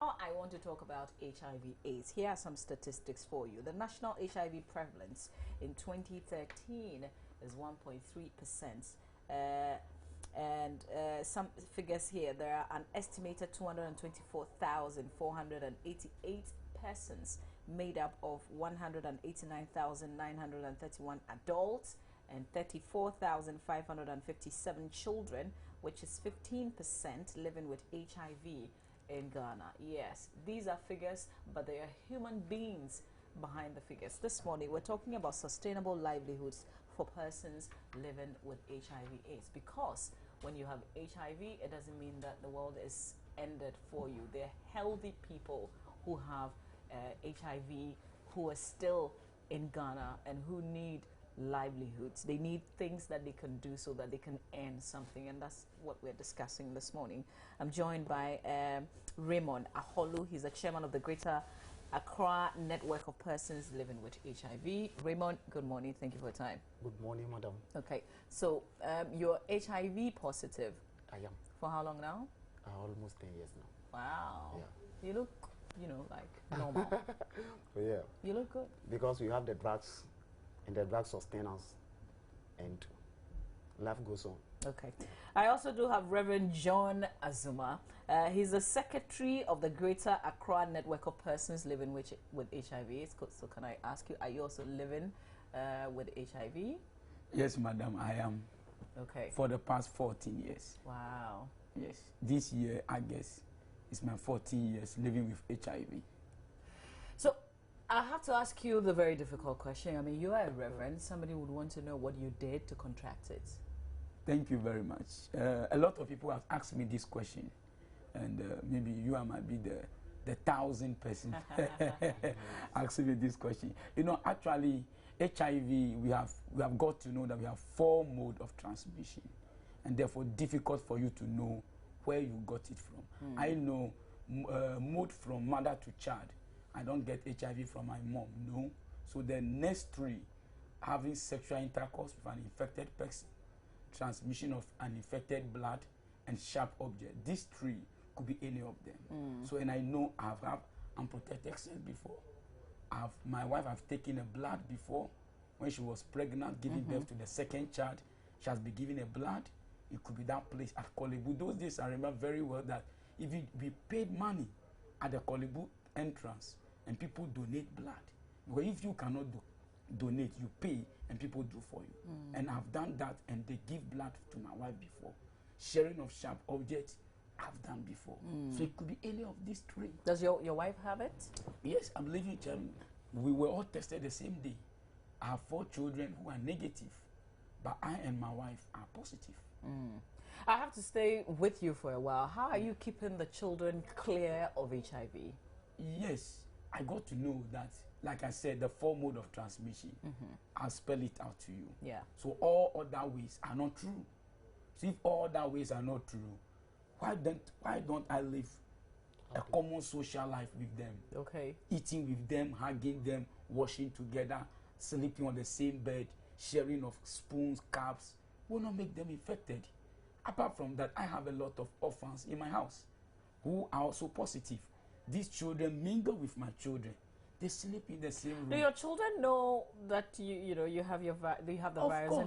Now I want to talk about HIV AIDS. Here are some statistics for you. The national HIV prevalence in 2013 is 1.3%. And some figures here. There are an estimated 224,488 persons made up of 189,931 adults and 34,557 children, which is 15% living with HIV in Ghana. Yes, these are figures, but they are human beings behind the figures. This morning, we're talking about sustainable livelihoods for persons living with HIV AIDS, because when you have HIV, it doesn't mean that the world is ended for you. There are healthy people who have HIV who are still in Ghana and who need livelihoods. They need things that they can do so that they can earn something, and that's what we're discussing this morning. I'm joined by Raymond Aholu. He's the chairman of the Greater Accra Network of Persons Living with HIV. Raymond, good morning. Thank you for your time. Good morning, madam. Okay, so you're HIV positive. I am. For how long now? Almost 10 years now. Wow. Yeah. You look, like normal. Yeah. You look good. Because we have the drugs, and the drugs sustain us, and life goes on. Okay. I also do have Reverend John Azuma. He's the secretary of the Greater Accra Network of Persons Living with HIV. So can I ask you, are you also living with HIV? Yes, madam, I am. Okay. For the past 14 years. Wow. Yes. This year, I guess, is my 14 years living with HIV. So I have to ask you the very difficult question. I mean, you are a reverend. Somebody would want to know what you did to contract it. Thank you very much. A lot of people have asked me this question, and maybe you might be the 1,000th person asking me this question. You know, actually, HIV, we have got to know that we have 4 modes of transmission, and therefore difficult for you to know where you got it from. I know mode from mother to child. I don't get HIV from my mom, no. So the next 3, having sexual intercourse with an infected person, transmission of an infected blood, and sharp object. These 3 could be any of them. So, and I know I've had unprotected sex before. My wife have taken a blood before when she was pregnant, giving birth to the 2nd child. She has been given a blood. It could be that place at Kolebu. Those days I remember very well that if we paid money at the Kolebu entrance and people donate blood, because if you cannot donate, you pay and people do for you. And I've done that, and they give blood to my wife before. Sharing of sharp objects, I've done before. So it could be any of these 3. Does your wife have it? Yes, I'm living with them. We were all tested the same day. I have 4 children who are negative, but I and my wife are positive. I have to stay with you for a while. How are you keeping the children clear of HIV? Yes, I got to know that, like I said, the 4 mode of transmission. I'll spell it out to you. Yeah. So all other ways are not true. So if all other ways are not true, why don't I live a common social life with them? Okay. Eating with them, hugging them, washing together, sleeping on the same bed, sharing of spoons, cups, will not make them infected. Apart from that, I have a lot of orphans in my house who are also positive. These children mingle with my children. They sleep in the same room. Do your children know that you have the virus in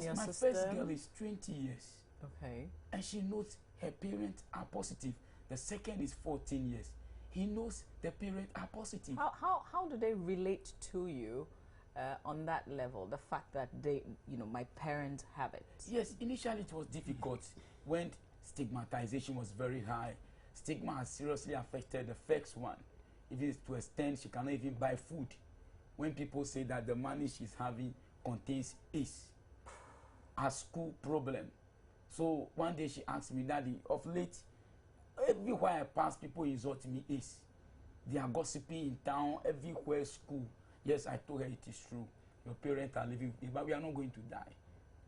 your system? Of course, my first girl is 20 years. Okay. And she knows her parents are positive. The second is 14 years. He knows the parents are positive. How do they relate to you on that level? The fact that my parents have it. Yes, initially it was difficult when stigmatization was very high. Stigma has seriously affected the first one. Even to extent she cannot even buy food. When people say that the money she's having contains AIDS, a school problem. So one day she asked me, Daddy, of late, everywhere I pass, people insult me AIDS. They are gossiping in town, everywhere, school. Yes, I told her it is true. Your parents are living with it, but we are not going to die.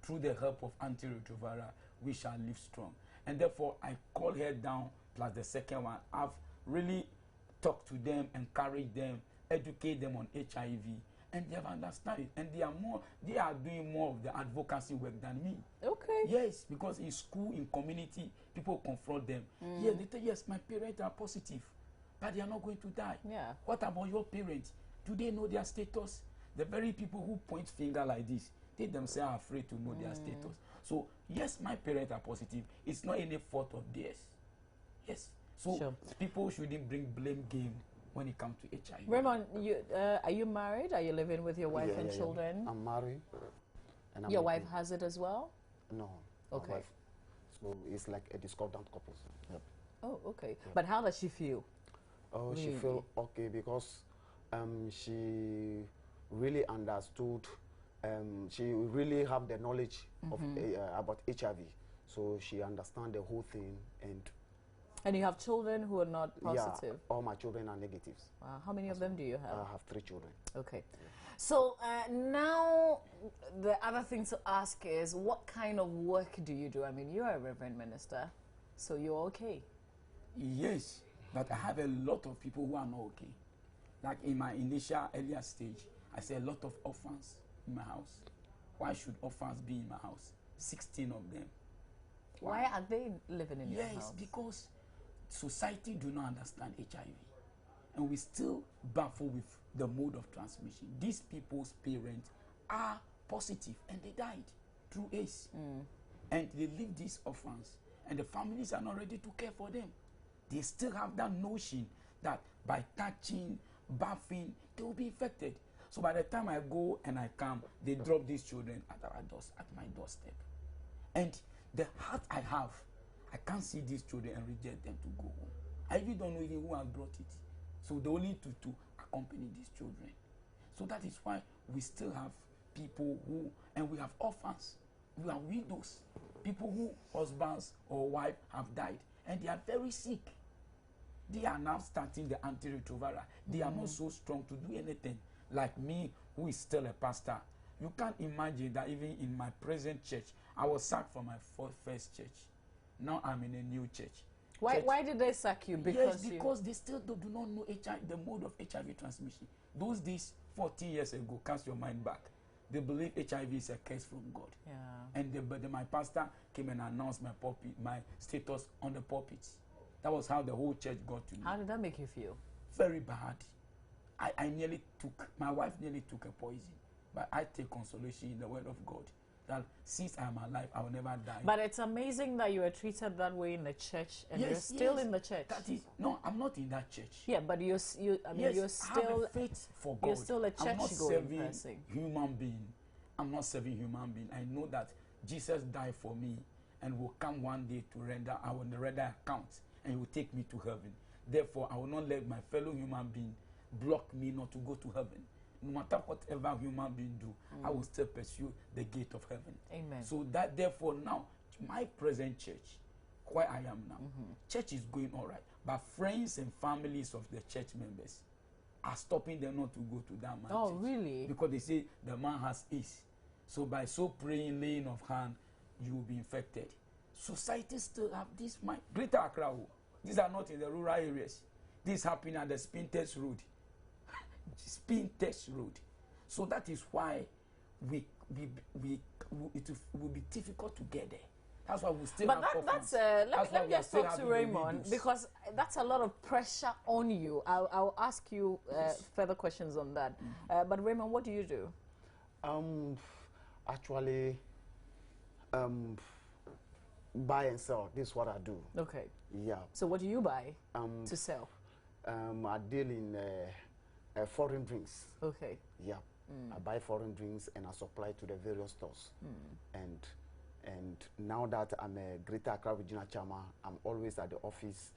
Through the help of antiretroviral, we shall live strong. And therefore, I called her down, plus the second one. I've really talked to them, encouraged them, educate them on HIV, and they have understood it. And they are doing more of the advocacy work than me. Okay. Yes, because in school, in community, people confront them. Yeah, they tell, yes, my parents are positive. but they are not going to die. Yeah. What about your parents? Do they know their status? The very people who point finger like this, they themselves are afraid to know their status. So yes, my parents are positive. It's not any fault of theirs. Yes. So Sure. people shouldn't bring blame game when it comes to HIV. Raymond, are you married? Are you living with your wife and children? I'm married. And Your wife has it as well? No. my Okay. wife. So it's like a discordant couple. Yep. Oh, okay. But how does she feel? Oh, she Really? felt okay because she really understood. She really have the knowledge of about HIV, so she understand the whole thing. And you have children who are not positive? Yeah, all my children are negatives. Wow. How many of them do you have? I have 3 children. Okay. So now the other thing to ask is, what kind of work do you do? I mean, you're a reverend minister, so you're okay. Yes, but I have a lot of people who are not okay. Like in my initial earlier stage, I see a lot of orphans in my house. Why should orphans be in my house? 16 of them. Why are they living in your Yes, house? because society do not understand HIV. And we still baffle with the mode of transmission. These people's parents are positive and they died through AIDS. And they leave these orphans and the families are not ready to care for them. They still have that notion that by touching, bathing, they will be infected. So by the time I go and I come, they drop these children at my doorstep. And the heart I have, I can't see these children and reject them to go home. I even don't know even who has brought it. So they only to accompany these children. So that is why we still have people who, and we have orphans, we have widows, people who husbands or wife have died, and they are very sick. They are now starting the antiretroviral. They are not so strong to do anything. Like me, who is still a pastor. You can't imagine that even in my present church, I was sacked from my first church. Now I'm in a new church. Why did they sack you? Because they still do not know the mode of HIV transmission. Those days, 40 years ago, cast your mind back. They believe HIV is a curse from God. Yeah. And my pastor came and announced my status on the pulpit. That was how the whole church got to me. How did that make you feel? Very bad. My wife nearly took a poison. But I take consolation in the word of God that since I'm alive, I will never die. But it's amazing that you were treated that way in the church, and you're still in the church. That is, no, I'm not in that church. Yeah, but you're still. I have a faith for God. You're still a I'm not church-going serving person. human being. I'm not serving human being. I know that Jesus died for me and will come one day to render. I will render account, and he will take me to heaven. Therefore, I will not let my fellow human being block me not to go to heaven. No matter whatever human being do, I will still pursue the gate of heaven. Amen. So that therefore now, my present church, where I am now, church is going all right. But friends and families of the church members are stopping them not to go to that man. Oh, church. really? Because they say the man has AIDS. So by so praying, laying of hand, you will be infected. Society still have this mind. Greater Accra, these are not in the rural areas. This happening at the Spin Test Road. Spin Test Road. So that is why it will be difficult to get there. That's why we still But have that's let That's why me we are just still talk to having the Raymond, widows. because that's a lot of pressure on you. I'll ask you further questions on that. But Raymond, what do you do? Actually, buy and sell. This is what I do. Okay. Yeah. So what do you buy to sell? I deal in foreign drinks. Okay. Yeah. I buy foreign drinks and I supply to the various stores. And now that I'm a Greater Accra Regional Chairman, I'm always at the office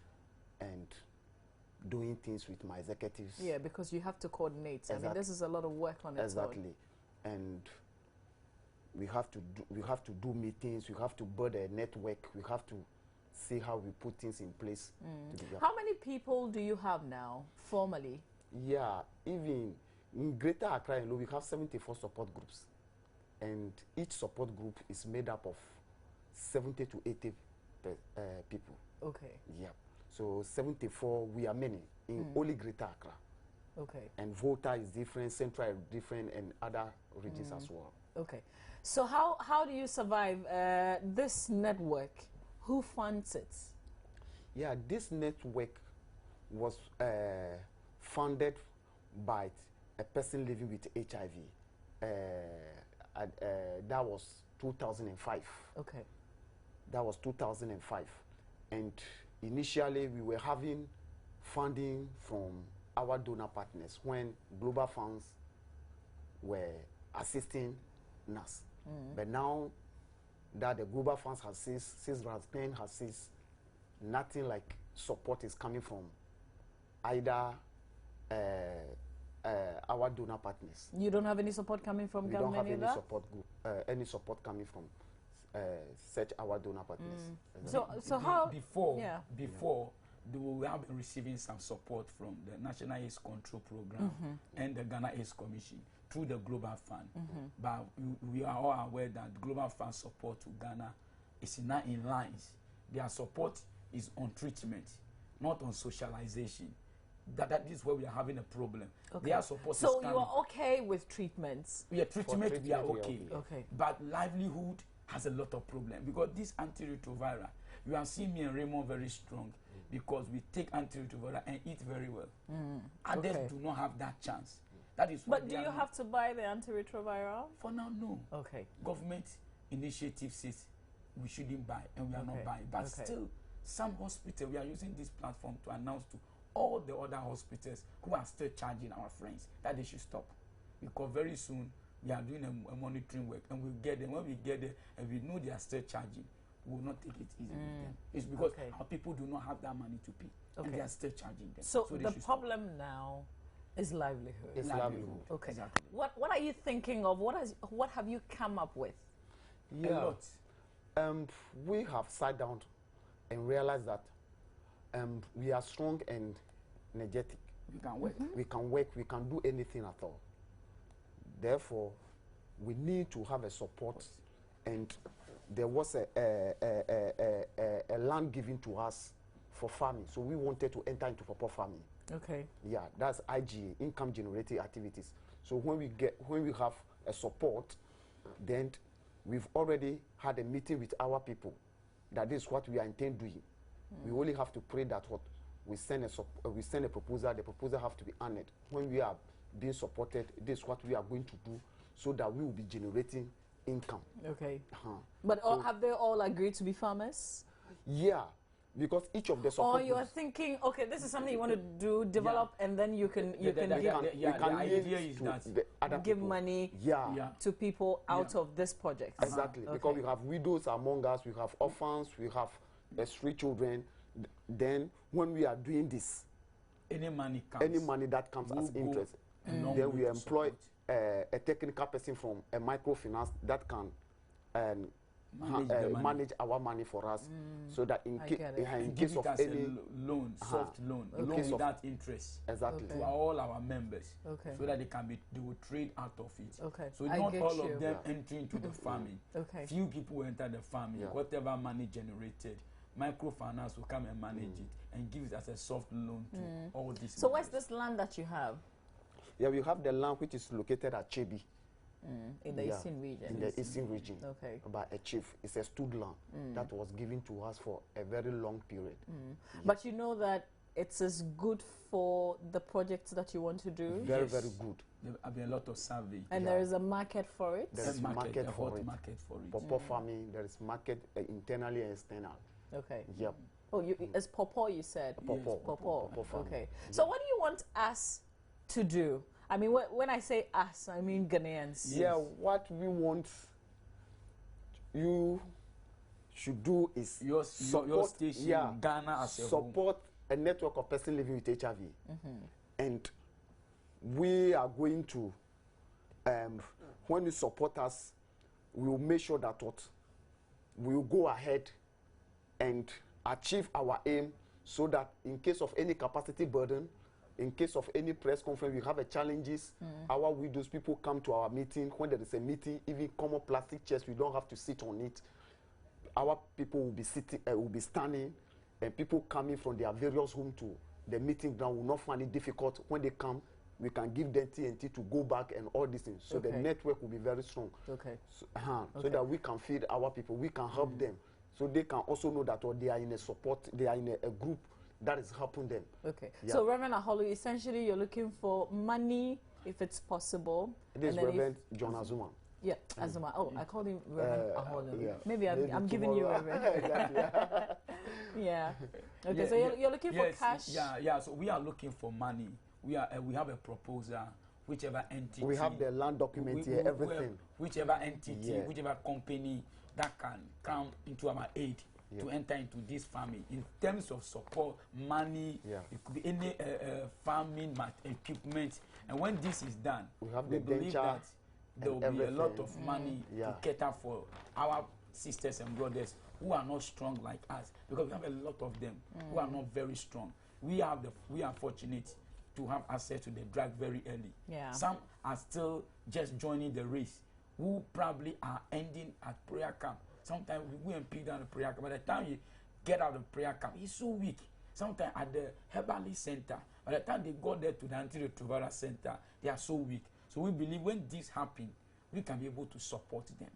and doing things with my executives. Yeah, because you have to coordinate. I mean, this is a lot of work on its own. Exactly. And we have to do meetings. We have to build a network. We have to see how we put things in place. How many people do you have now, formally? Yeah, even in Greater Accra, we have 74 support groups. And each support group is made up of 70 to 80 people. Okay. Yeah. So 74, we are many in only Greater Accra. Okay. And Volta is different, Central is different, and other regions as well. Okay. So how do you survive this network? Who funds it? Yeah, this network, was founded by a person living with HIV. That was 2005. Okay. That was 2005. And initially, we were having funding from our donor partners when global funds were assisting us. But now that the global funds has ceased, since Spain has ceased, nothing like support is coming from either our donor partners. You don't have any support coming from We government don't have either? any support coming from such our donor partners. So how? Before, Yeah. before, we have been receiving some support from the National AIDS Control Program and the Ghana AIDS Commission through the Global Fund. But we are all aware that the Global Fund support to Ghana is not in lines. Their support is on treatment, not on socialization. That is where we are having a problem. Okay. Their support is So coming. you are okay with treatments? Yeah, treatment, we are treatment, okay. Okay. But livelihood has a lot of problem because this antiretroviral, you have seen me and Raymond very strong because we take antiretroviral and eat very well. Others Okay. do not have that chance. That is why But they do are you not- have to buy the antiretroviral? For now, no. Okay. Government initiative says we shouldn't buy and we are Okay. not buying. But Okay. still, some hospitals, we are using this platform to announce to all the other hospitals who are still charging our friends that they should stop. Because very soon we are doing a monitoring work and we'll get them. When we get there and we know they are still charging, we will not take it easy with them. It's because Okay. our people do not have that money to pay and Okay. they are still charging them. So they the should stop. problem now is livelihood. It's livelihood. Okay. Exactly. What are you thinking of? What have you come up with? A lot. We have sat down and realized that we are strong and energetic. We can work. We can work, we can do anything at all. Therefore, we need to have a support. And there was a land given to us for farming. So we wanted to enter into proper farming. Okay. Yeah, that's IGA, income generating activities. So when we have a support, then we've already had a meeting with our people that this is what we are intend doing. We only have to pray that what we send a proposal, the proposal have to be honored. When we are being supported, this is what we are going to do so that we will be generating income. Okay. But But have they all agreed to be farmers? yeah, because each of the Or support you are groups- thinking, okay, this is something you want to do, develop, and then you can The- the- give, the- yeah, we can the use idea is to that the other give people. money Yeah. to people out of this project. Exactly, because we have widows among us, we have orphans, we have street children. Then when we are doing this, Any money comes. any money that comes We'll as go interest, a long then way we to employ support. a technical person from a microfinance that can Manage the money. manage our money for us, so that in, I get it. in And case give of it as any a loan, soft loan, In loan case of- without interest exactly. Okay. to all our members, Okay. so that they will trade out of it. Okay, So I not get all you. of them enter into the farming. Okay. Few people enter the farming. Yeah. Whatever money generated, microfinance will come and manage it and give it as a soft loan to all these. So where's members. this land that you have Yeah, we have the land which is located at Chebi in the Yeah, eastern region? in the eastern region. Okay. By a chief. It's a stud land that was given to us for a very long period. But you know that it's as good for the projects that you want to do, Very, Yes. very good. There have been a lot of survey. and Yeah. there is a market for it. There is A market a for hot it. market for it. Pawpaw farming, there is market internally and external. Okay. Yep. Oh, it's pawpaw, you said. Pawpaw. Pawpaw. Pawpaw farming. Okay. So what do you want us to do? I mean, when I say us, I mean Ghanaians. Yeah, what we want you should do is Your support, station, yeah, Ghana as a whole. support a network of persons living with HIV. And we are going to, when you support us, we will make sure that what we will go ahead and achieve our aim, so that in case of any capacity burden, in case of any press conference, we have a challenges. Our widows, people come to our meeting. When there is a meeting, even common plastic chairs, we don't have to sit on it. Our people will be sitting, will be standing, and people coming from their various homes to the meeting ground will not find it difficult. When they come, we can give them TNT to go back and all these things. So the Okay. network will be very strong. Okay. So, Okay. so that we can feed our people, we can help them, so they can also know that they are in a support, they are in a group that is helping them. Okay. Yeah. So, Reverend Aholu, essentially, you're looking for money, if it's possible. It is Reverend John Azuma. Yeah, Azuma. Oh, I called him Reverend Aholu. Yeah. Maybe I'm giving you Reverend. Yeah. Okay, Yeah, so you're looking for cash? Yeah. So we are looking for money. We have a proposal, whichever entity. We have the land document here, everything. Whichever entity, whichever company that can come into our aid to enter into this farming. In terms of support, money, it could be any farming equipment. And when this is done, we believe that there will be a lot of money to cater for our sisters and brothers who are not strong like us, because we have a lot of them who are not very strong. We are fortunate to have access to the drug very early. Yeah. Some are still just joining the race, who probably are ending at prayer camp. Sometimes we go and pick down the prayer camp. By the time you get out of prayer camp, he's so weak. Sometimes at the herbalist center, by the time they go there to the antiretroviral center, they are so weak. So we believe when this happens, we can be able to support them.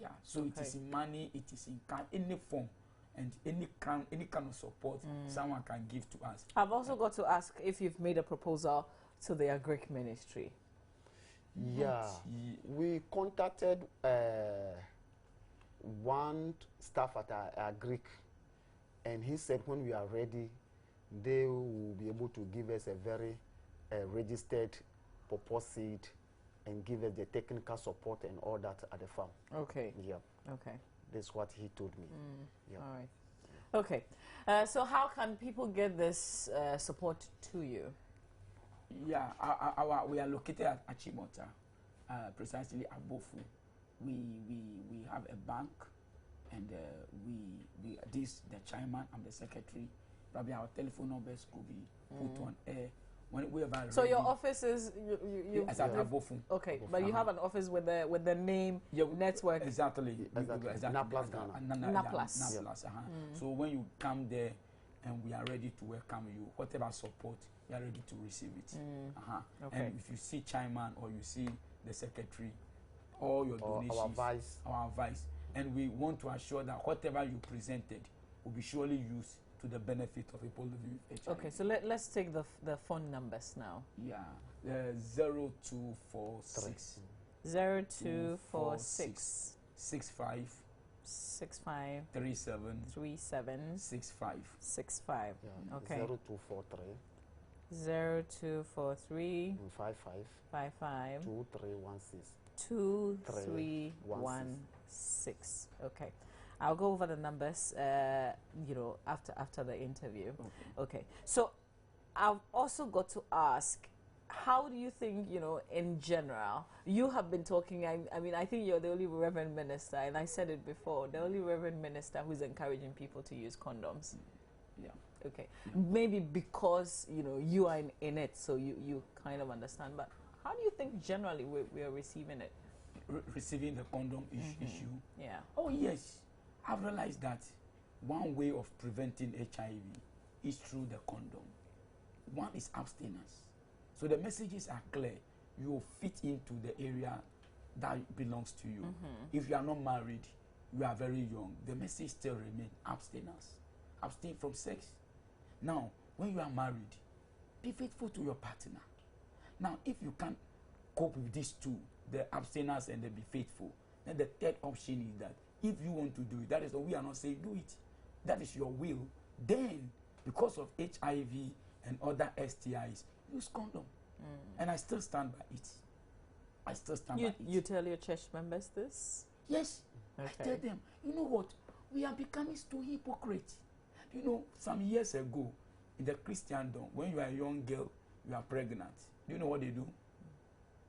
Yeah. So it is in money, it is in any form, and any kind of support someone can give to us. I've also got to ask if you've made a proposal to the Agric ministry. Yeah. We contacted one staff at Agric, and he said when we are ready, they will be able to give us a very registered purpose seed and give us the technical support and all that at the farm. Okay. Yeah. Okay. That's what he told me. Yeah. All right. Okay. So how can people get this support to you? Yeah, we are located at Achimota, precisely at Bofu. We have a bank, and the chairman, I'm the secretary. Probably our telephone numbers could be put on air. So your office is at Abofu. Okay, but you have an office with the name network. Exactly. Naplas Ghana. Naplas. So when you come there, and we are ready to welcome you, whatever support, we are ready to receive it. Okay. And if you see chairman or you see the secretary, all your donations, our advice, and we want to assure that whatever you presented will be surely used to the benefit of people living with HIV. Okay, so let's take the phone numbers now. Yeah, 0246 0246 65 65 37 37 65 65. Yeah. Okay. 0243 0243 55 55 2316 2316. Okay. I'll go over the numbers, after the interview. Okay. So I've also got to ask, how do you think, in general, you have been talking, I mean, I think you're the only Reverend Minister, and I said it before, the only Reverend Minister who's encouraging people to use condoms. Yeah. Okay. Yeah. Maybe because, you are in it, so you kind of understand. But how do you think generally we are receiving it? Receiving the condom issue? Yeah. Oh, yes. I've realized that one way of preventing HIV is through the condom. One is abstinence. So the messages are clear. You fit into the area that belongs to you. If you are not married, you are very young, the message still remains abstinence. Abstain from sex. Now, when you are married, be faithful to your partner. Now, if you can't cope with these two, the abstinence and the be faithful, then the third option is that if you want to do it, that is what we are not saying do it. That is your will. Then, because of HIV and other STIs, use condom. And I still stand by it. I still stand by it. You tell your church members this? Yes. Okay. I tell them, you know what? We are becoming too hypocrite. Some years ago, in the Christendom, when you are a young girl, you are pregnant. Do you know what they do?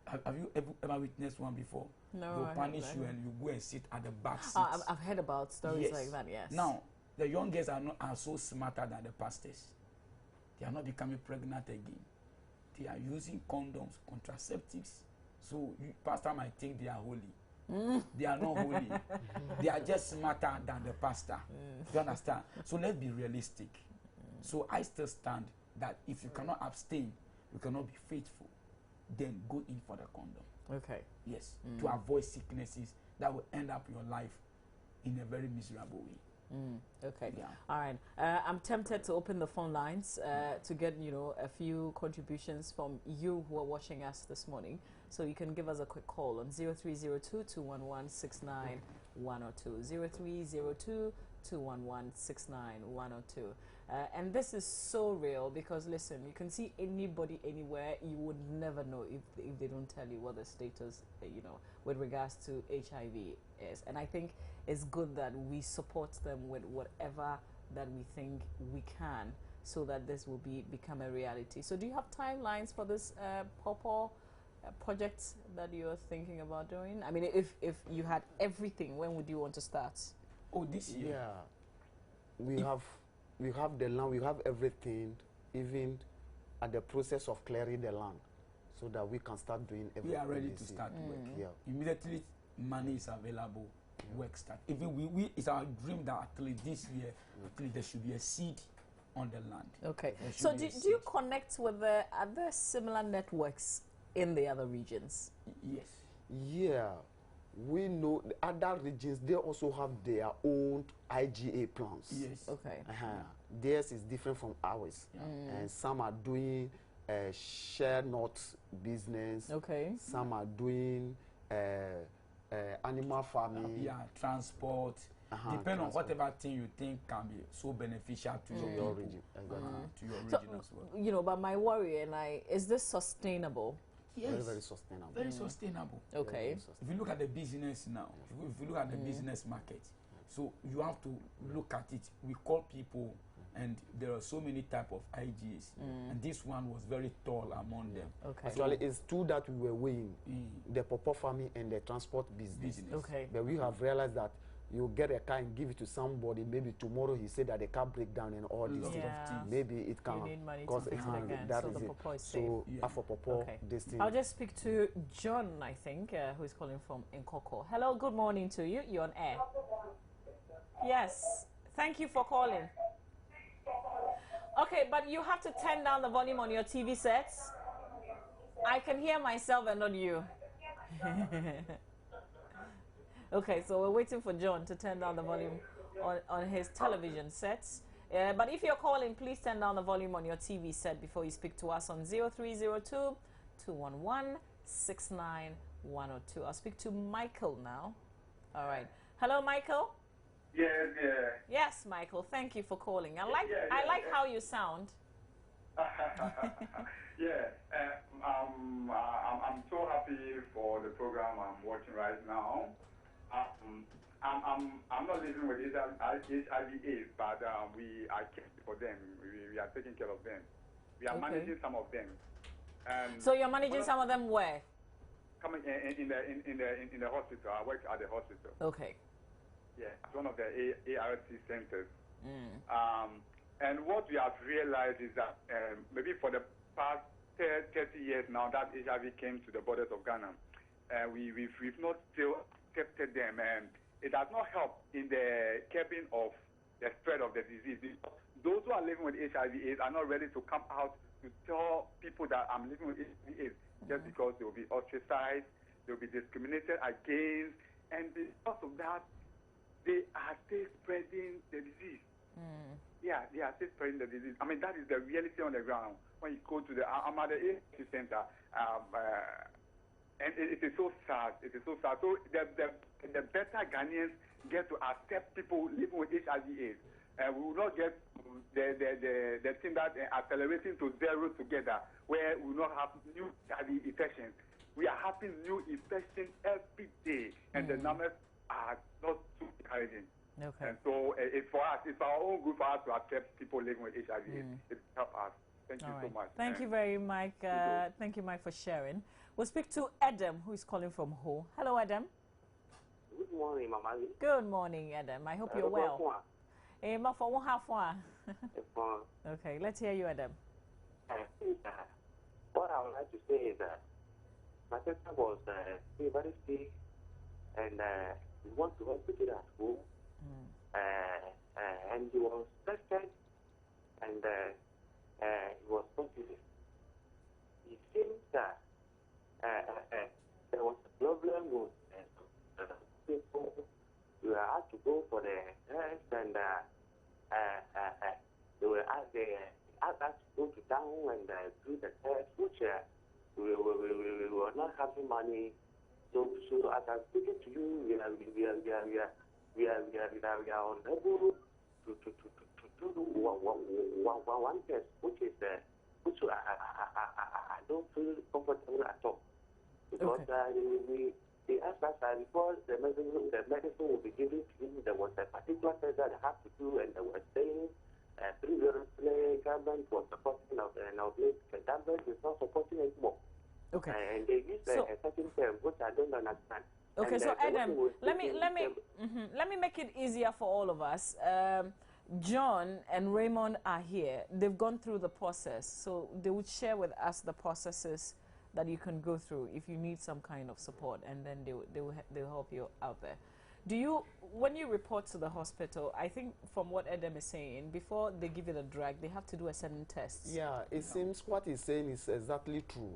Have you ever witnessed one before? No. They'll punish you and you go and sit at the back seat. I've heard about stories like that, yes. Now, the young girls are so smarter than the pastors. They are not becoming pregnant again. They are using condoms, contraceptives. So, pastor might think they are holy. They are not holy. They are just smarter than the pastor. You understand? So, let's be realistic. So, I still stand that if you cannot abstain, you cannot be faithful, then go in for the condom. Okay. Yes. To avoid sicknesses that will end up your life in a very miserable way. Okay. Yeah. All right. I'm tempted to open the phone lines to get, a few contributions from you who are watching us this morning. So you can give us a quick call on 0302 211 69 0302 211 69 and this is so real because, listen, you can see anybody anywhere. You would never know if they don't tell you what the status, with regards to HIV is. And I think it's good that we support them with whatever that we think we can so that this will become a reality. So do you have timelines for this Pawpaw projects that you're thinking about doing? I mean, if you had everything, when would you want to start? Oh, this year? Yeah. We have the land, we have everything, even at the process of clearing the land, so that we can start doing everything. We are ready to start work. Yeah. Immediately money is available, work start. Even it's our dream that at least this year, at least there should be a seed on the land. Okay. So do you connect with the other similar networks in the other regions? Yes. Yeah. We know the other regions, they also have their own IGA plans. Yes. Okay. Theirs is different from ours. And some are doing share not business. Okay. Some are doing animal farming. Transport. Depend on whatever thing you think can be so beneficial to your region. To your region as well. But my worry is this sustainable? Yes. Very, very sustainable. Very sustainable. Okay. Very sustainable. If you look at the business now, if you look at the business market, so you have to look at it. We call people, and there are so many type of IGs, and this one was very tall among them. Okay. Actually, it's two that we were weighing: the pawpaw farming and the transport business. Okay. But we have realized that you get a car and give it to somebody. Maybe tomorrow he said that the car break down and all these things. Maybe it can cause a harm. That is it. So for pawpaw, this thing. I'll just speak to John, I think, who is calling from Nkoko. Hello, good morning to you. You're on air. Yes. Thank you for calling. Okay, but you have to turn down the volume on your TV sets. I can hear myself and not you. Okay, so we're waiting for John to turn down the volume on his television sets. But if you're calling, please turn down the volume on your TV set before you speak to us on 0302 211 69 I'll speak to Michael now. All right. Hello, Michael. Yes, Yes, Michael. Thank you for calling. I like how you sound. I'm so happy for the program I'm watching right now. I'm not living with HIV AIDS, but we are caring for them. We are taking care of them. We are managing some of them. So you're managing some of them where? Coming in the hospital. I work at the hospital. Okay. Yeah, it's one of the ART centers. And what we have realized is that maybe for the past 30 years now that HIV came to the borders of Ghana, we've not still accepted them, and it does not help in the curbing of the spread of the disease. Those who are living with HIV AIDS are not ready to come out to tell people that I'm living with HIV AIDS just because they will be ostracized, they will be discriminated against, and because of that, they are still spreading the disease. Yeah, they are still spreading the disease. I mean, that is the reality on the ground. When you go to I'm at the ART center, and it is so sad. It is so sad. So the better Ghanaians get to accept people living with HIV/AIDS. We will not get the thing that accelerating to zero together, where we will not have new HIV infections. We are having new infections every day, and the numbers are not too encouraging. Okay. And so it's for us. It's our own good for us to accept people living with HIV/AIDS. It helps us. Thank you so much. Thank you very much. Thank you, Mike, for sharing. We'll speak to Adam, who is calling from Ho. Hello, Adam. Good morning, Mama. Good morning, Adam. I hope you're well. Okay, let's hear you, Adam. What I would like to say is that my sister was very sick, and we went to hospital at home, and he was tested, and he was positive. It seems that there was a problem with people. We had to go for the test, and and do the test, which we were not having money. So as I'm speaking to you, we are unable to do one test, which is which I don't feel comfortable at all, because they asked us before the medicine will be given to you. There was a particular test that I have to do, and they were saying previously government was supporting of the government is not supporting anymore. Okay. And they use a certain term which I don't understand. Okay, and, so Adam, let me make it easier for all of us. John and Raymond are here. They've gone through the process, so they would share with us the processes that you can go through if you need some kind of support, and then they'll help you out there. Do you, when you report to the hospital, I think from what Adam is saying, before they give you the drug, they have to do a certain test. Yeah, it seems what he's saying is exactly true.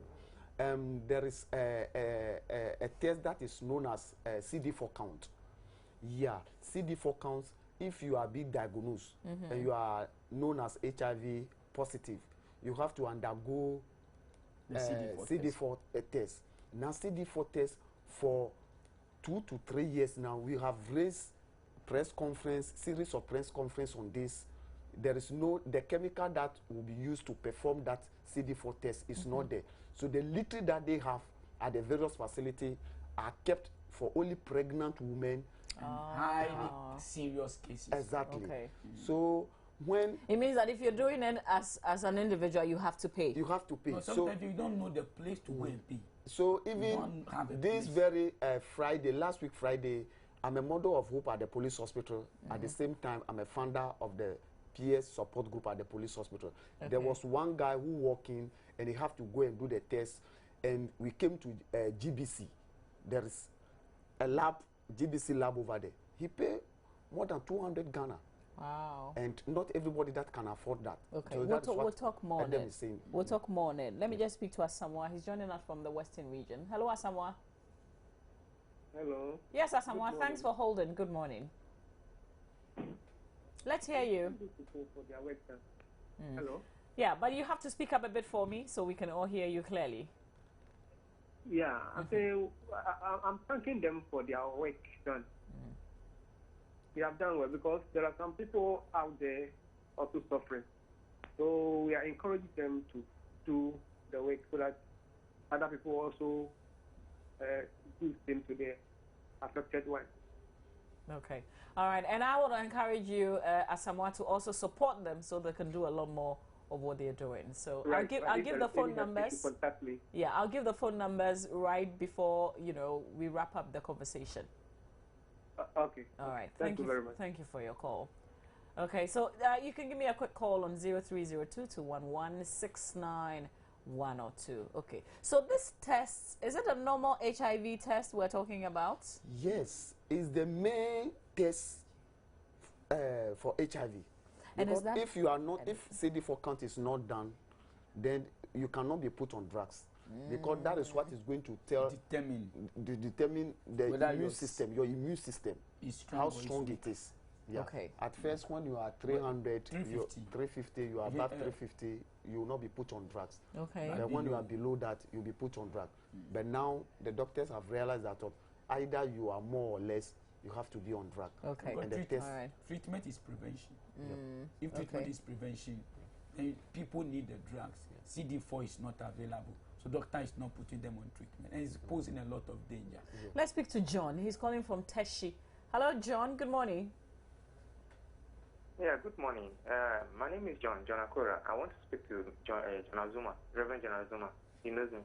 There is a test that is known as CD4 count. Yeah, CD4 counts. If you are being diagnosed and you are known as HIV positive, you have to undergo the CD4 test. Now, CD4 test for 2 to 3 years now, we have raised series of press conference on this. There is the chemical that will be used to perform that CD4 test is not there. So the little that they have at the various facilities are kept for only pregnant women. Highly serious cases. Exactly. Okay. So when it means that if you're doing it as an individual, you have to pay. You have to pay. No, sometimes you don't know the place to go and pay. So even this very Friday, last week Friday, I'm a model of hope at the police hospital. At the same time, I'm a founder of the PS support group at the police hospital. Okay. There was one guy who walked in and he have to go and do the test, and we came to GBC. There is a lab, GBC lab over there. He paid more than 200 Ghana. Wow. And not everybody that can afford that. Okay, So we'll talk more on it. We'll Mm-hmm. talk more on it. Let me just speak to Asamoah. He's joining us from the Western region. Hello, Asamoah. Hello. Yes, Asamoah. Thanks for holding. Good morning. Let's hear you. Hello. Yeah, but you have to speak up a bit for me so we can all hear you clearly. Yeah, I'm thanking them for their work done. They have done well, because there are some people out there also suffering. So we are encouraging them to do the work so that other people also do the same to the affected one. Okay. All right. And I would encourage you, Asamoah, to also support them so they can do a lot more of what they're doing. So right, I'll give the phone numbers. Contact me. Yeah, I'll give the phone numbers right before we wrap up the conversation. Okay. All right. Thank you very much. Thank you for your call. Okay, so you can give me a quick call on 0302-211-69102. Okay. So this test, is it a normal HIV test we're talking about? Yes, it's the main test for HIV. And because is that if you are not, if CD4 count is not done, then you cannot be put on drugs. Because that is what is going to determine the immune system, your immune system, how strong it is. Yeah. Okay. At first, when you are 300, 350, you are above 350, you will not be put on drugs. Okay. But when you are below that, you'll be put on drugs. But now the doctors have realized that either you are more or less, you have to be on drug. Okay. And the test. Treatment is prevention. Yep. If treatment is prevention, then people need the drugs. CD4 is not available. So doctor is not putting them on treatment, and it's posing a lot of danger. Let's speak to John. He's calling from Teshi. Hello, John. Good morning. Yeah, good morning. My name is John Akora. I want to speak to John Azuma, Reverend John Azuma. He knows me.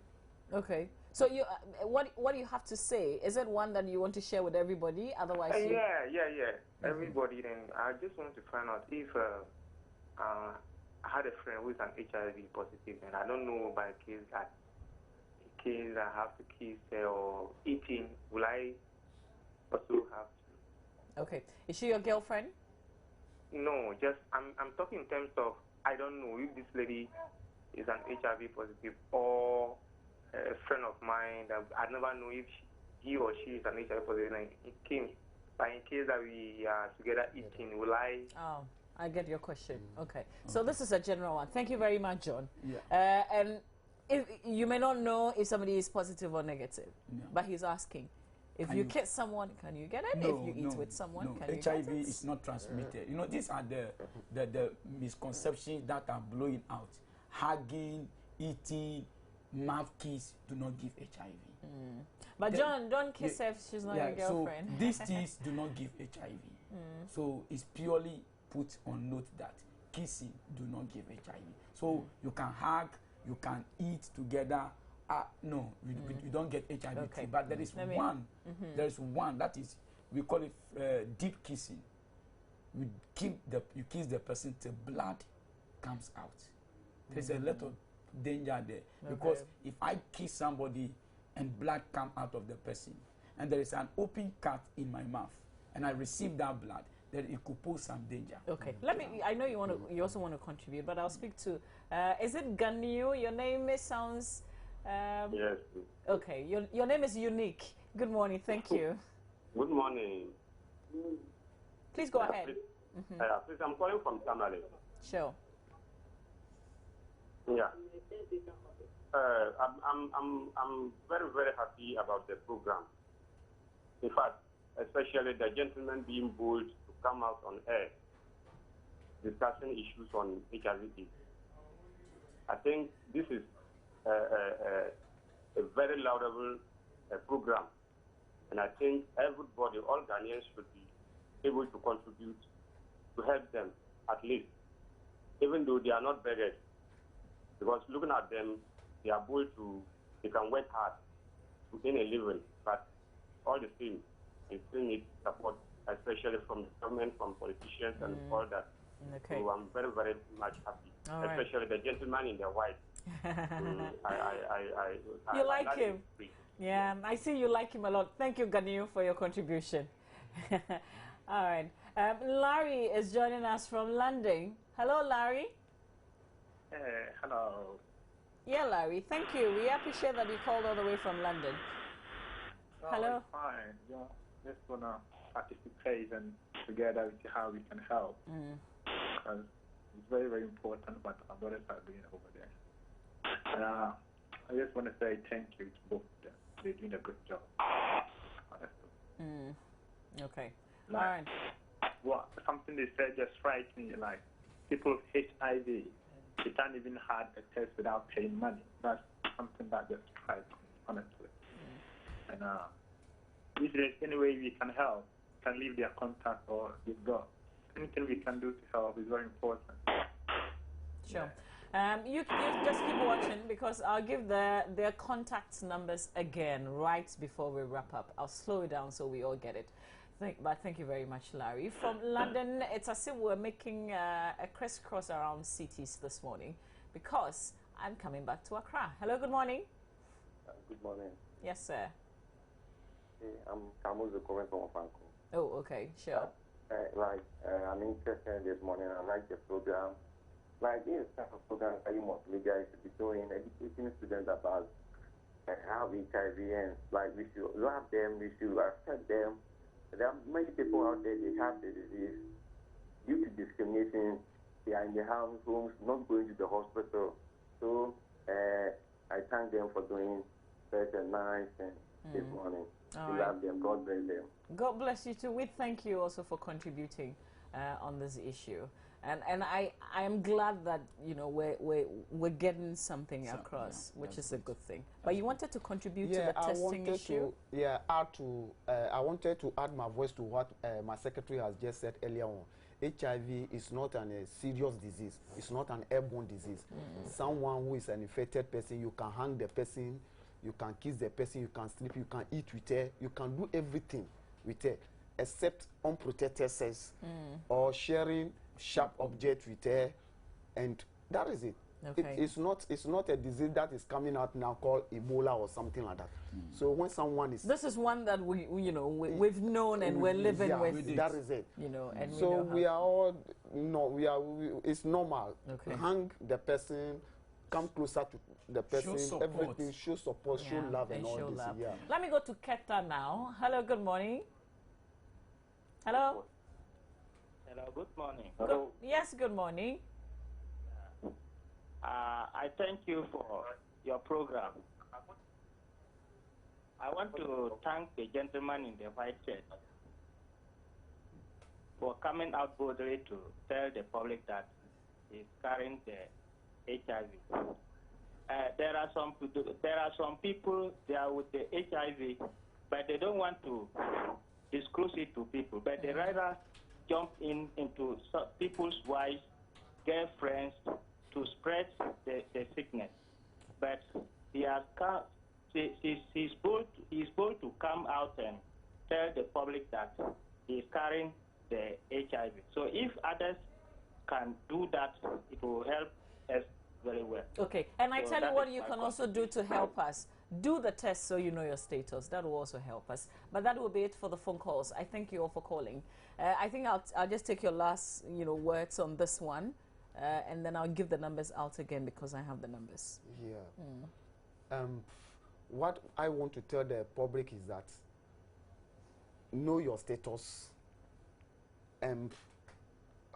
Okay. So you, what do you have to say? Is it one that you want to share with everybody? Otherwise, yeah. Everybody. Then I just want to find out if I had a friend who is an HIV positive, and I don't know by case that I have to kiss or eating. Will I also have to? Okay. Is she your girlfriend? No, just I'm talking in terms of I don't know if this lady is an HIV positive or a friend of mine that I never know if he or she is an HIV positive. But in case that we are together eating, will I I get your question. Okay. So this is a general one. Thank you very much, John. Yeah. And if you may not know if somebody is positive or negative, Yeah. but he's asking, if Can you you- kiss someone, can you get it? No, If you eat with someone, no. can you HIV get it? is not transmitted. You know, these are the misconceptions that are blowing out. Hugging, eating, mouth kiss do not give HIV. But The- John, don't kiss her if she's not your girlfriend. So these things do not give HIV. So it's purely put on note that kissing do not give HIV. So you can hug, you can eat together. No, you don't get HIV Okay. too. But there is one. There is one that is, we call it deep kissing. You kiss the person till blood comes out. There's a lot of danger there because if I kiss somebody and blood come out of the person, and there is an open cut in my mouth, and I receive that blood, then it could pose some danger. Okay. Let me. I know you want to. You also want to contribute, but I'll speak to. Is it Ganyu? Your name sounds. Yes. Okay. Your name is unique. Good morning. Thank you. Good morning. Please go ahead. Please, I'm calling from Tamale. Sure. Yeah. I'm very, very happy about the program. In fact, especially the gentleman being bold to come out on air discussing issues on HIV/AIDS. I think this is a very laudable program, and I think everybody, all Ghanaians, should be able to contribute to help them at least, even though they are not beggars. Because looking at them, they are bold they can work hard to earn a living, but all the same, they still need support, especially from the government, from politicians, and all that. Okay. So I'm very, very much happy, All right. especially the gentleman in the white. You like him? Yeah, I see you like him a lot. Thank you, Ganyu, for your contribution. All right. Larry is joining us from London. Hello, Larry. Hello. Yeah, Larry. Thank you. We appreciate that you called all the way from London. Hello. It's fine. Yeah, just wanna participate and together we see how we can help. Because it's very, very important what our brothers are doing over there. I just want to say thank you to both of them. They're doing a good job. Honestly. Okay. Like, all right. Well, something they said just strikes me, like people with HIV, they can't even have a test without paying money. That's something that just strikes me, honestly. And if there's any way we can help, can leave their contact or with God. Anything we can do to help is very important. Sure. You just keep watching because I'll give their contact numbers again right before we wrap up. I'll slow it down so we all get it. But thank you very much, Larry. From London, it's as if we're making a crisscross around cities this morning because I'm coming back to Accra. Hello, good morning. Good morning. Yes, sir. I'm Kamuzu calling from Ofanko. Oh, okay, sure. I'm interested this morning. I like the program. Like this type of program that you guys should be doing, educating students about how HIV ends. Like we should love them, we should accept them. There are many people out there, they have the disease. Due to discrimination, they are in their homes, not going to the hospital. So I thank them for doing such a nice and this morning. We love them. God bless them. God bless you too. We thank you also for contributing on this issue. And I am glad that we're getting something across, which is a good thing. But you wanted to contribute to the testing issue? I wanted to add my voice to what my secretary has just said earlier on. HIV is not a serious disease. It's not an airborne disease. Someone who is an infected person, you can hang the person, you can kiss the person, you can sleep, you can eat with her, you can do everything with her, except unprotected sex or sharing sharp object with her, and that is it. Okay. It's not a disease that is coming out now called Ebola or something like that. So when someone is, this is one that we've known and we're living with. That is it. And so we are all it's normal. Okay. Hang the person, come closer to the person, everything, show support, show love, and all this. Love. Yeah. Let me go to Keta now. Hello, good morning. Hello. Hello, good morning. Yes, good morning. I thank you for your program. I want to thank the gentleman in the white shirt for coming out boldly to tell the public that he's carrying the HIV. There are some people there with the HIV, but they don't want to disclose it to people. But they rather jump into people's wives, girlfriends to spread the sickness. But he has come. He's bold to come out and tell the public that he's carrying the HIV. So if others can do that, it will help us very well. Okay, and I So tell you that what is you my can also do to help us. Do the test so you know your status. That will also help us. But that will be it for the phone calls. I thank you all for calling. I think I'll just take your last words on this one, and then I'll give the numbers out again because I have the numbers. Yeah. What I want to tell the public is that know your status and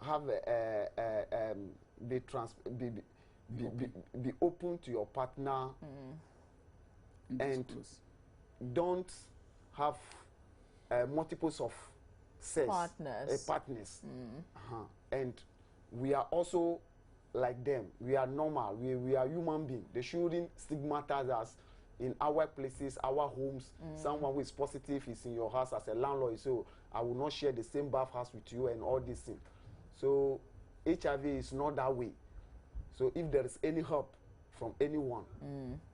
have be open to your partner and don't have multiples of sex partners. And we are also like them. We are normal. We are human beings. They shouldn't stigmatize us in our places, our homes. Someone who is positive is in your house as a landlord, so I will not share the same bathhouse with you and all these things. So HIV is not that way. So if there is any help from anyone,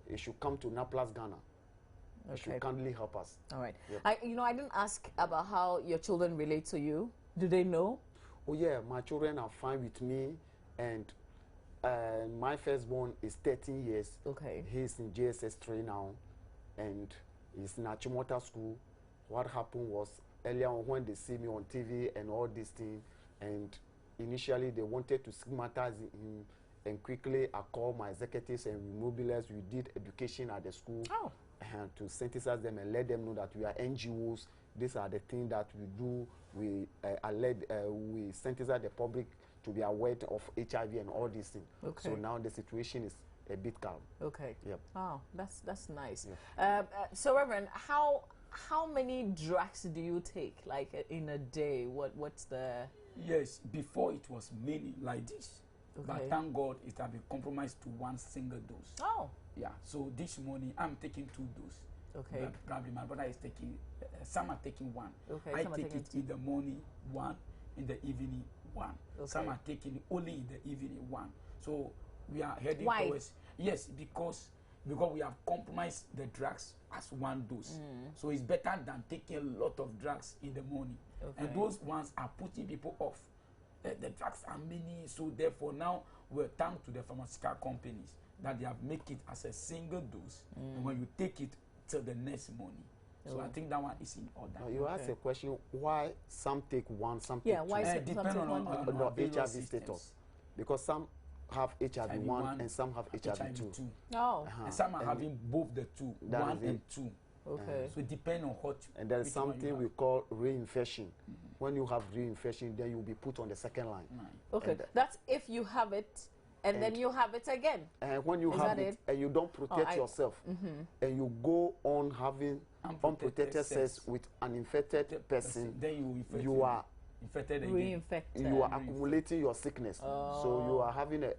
it should come to NAPLAS Ghana. It should kindly help us. All right. Yep. I didn't ask about how your children relate to you. Do they know? Oh yeah, my children are fine with me, and my firstborn is 13 years. Okay. He's in JSS 3 now, and he's in Achimota school. What happened was earlier on when they see me on TV and all these things, and initially they wanted to stigmatize him, and quickly I called my executives and we mobilized. We did education at the school to sensitize them and let them know that we are NGOs. These are the things that we do. We we sensitize the public to be aware of HIV and all these things. Okay. So now the situation is a bit calm. Okay. Yep. Oh, that's nice. Yep. So Reverend, how many drugs do you take, like in a day? What's the? Yes, before it was many like this. Okay. But thank God it has been compromised to one single dose. Oh. Yeah. So this morning I'm taking 2 doses. Okay. Probably my brother is taking. Some are taking 1. Okay. I take it in the morning 1, in the evening 1. Okay. Some are taking only in the evening 1. So we are heading Why? towards. Yes, because we have compromised the drugs as 1 dose. So it's better than taking a lot of drugs in the morning. Okay. And those ones are putting people off. The drugs are many, so therefore now we're thanked to the pharmaceutical companies that they have made it as a single dose, and when you take it till the next morning. So I think that one is in order. Now you asked a question: why some take 1, some take 2? Why is it depend on HIV status, because some have HIV 1 and some have HIV 2. Oh. And some are having both the 2, 1 and 2. Okay. So it depends on what. And there is something we call reinfection. When you have reinfection, then you'll be put on the second line. Okay, And that's if you have it, and then you have it again. And when you have it and you don't protect yourself, and you go on having unprotected sex with an infected person, then you are infected again. Reinfected. You are accumulating your sickness. So you are having a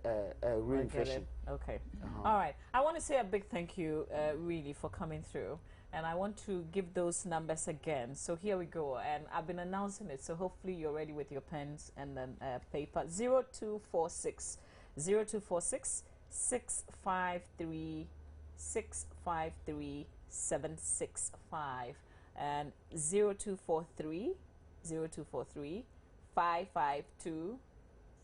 reinfection. Okay. All right. I want to say a big thank you, really, for coming through. And I want to give those numbers again. So here we go. And I've been announcing it. So hopefully you're ready with your pens and then paper. 0246 0246 653 653 765 and 0243 0243 552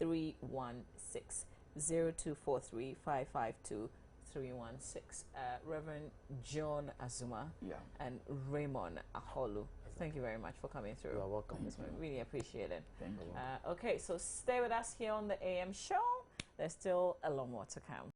316 0243 552 316. Reverend John Azuma and Raymond Aholu. Thank you very much for coming through. You are welcome. Really appreciate it. Thank you. Okay, so stay with us here on the AM show. There's still a lot more to come.